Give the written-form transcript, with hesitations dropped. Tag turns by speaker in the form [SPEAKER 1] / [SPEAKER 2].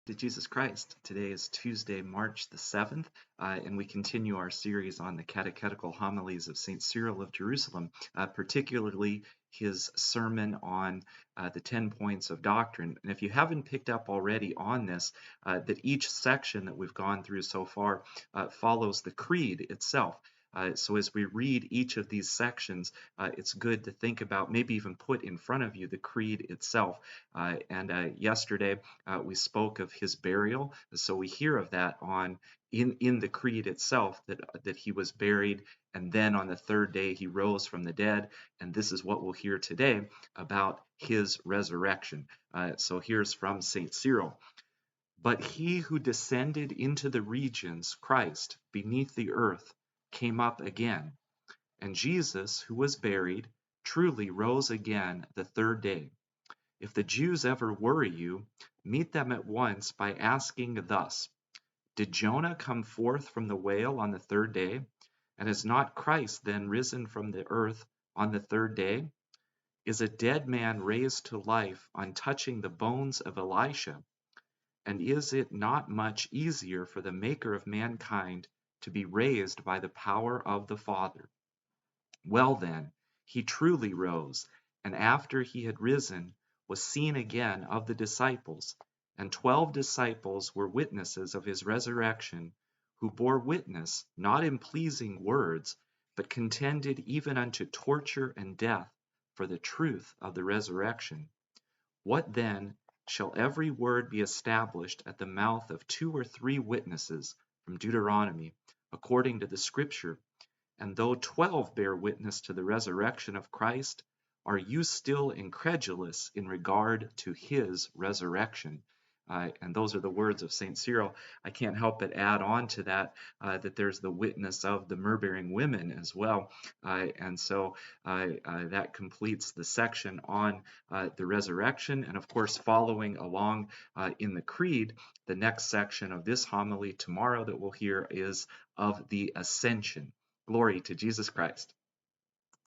[SPEAKER 1] To Jesus Christ. Today is Tuesday, March the 7th, and we continue our series on the catechetical homilies of St. Cyril of Jerusalem, particularly his sermon on the 10 points of doctrine. And if you haven't picked up already on this, that each section that we've gone through so far follows the creed itself. So as we read each of these sections, it's good to think about, maybe even put in front of you, the creed itself. Yesterday we spoke of his burial, so we hear of that in the creed itself, that he was buried, and then on the third day he rose from the dead. And this is what we'll hear today about his resurrection. So here's from St. Cyril. But he who descended into the regions, Christ, beneath the earth, came up again. And Jesus, who was buried, truly rose again the third day. If the Jews ever worry you, meet them at once by asking thus: Did Jonah come forth from the whale on the third day? And has not Christ then risen from the earth on the third day? Is a dead man raised to life on touching the bones of Elisha? And is it not much easier for the Maker of mankind to be raised by the power of the Father? Well then, he truly rose, and after he had risen, was seen again of the disciples, and 12 disciples were witnesses of his resurrection, who bore witness, not in pleasing words, but contended even unto torture and death for the truth of the resurrection. What then? Shall every word be established at the mouth of 2 or 3 witnesses from Deuteronomy, according to the Scripture? And though 12 bear witness to the resurrection of Christ, are you still incredulous in regard to his resurrection? And those are the words of St. Cyril. I can't help but add on to that, that there's the witness of the myrrh-bearing women as well. And so that completes the section on the resurrection. And of course, following along in the creed, the next section of this homily tomorrow that we'll hear is of the ascension. Glory to Jesus Christ.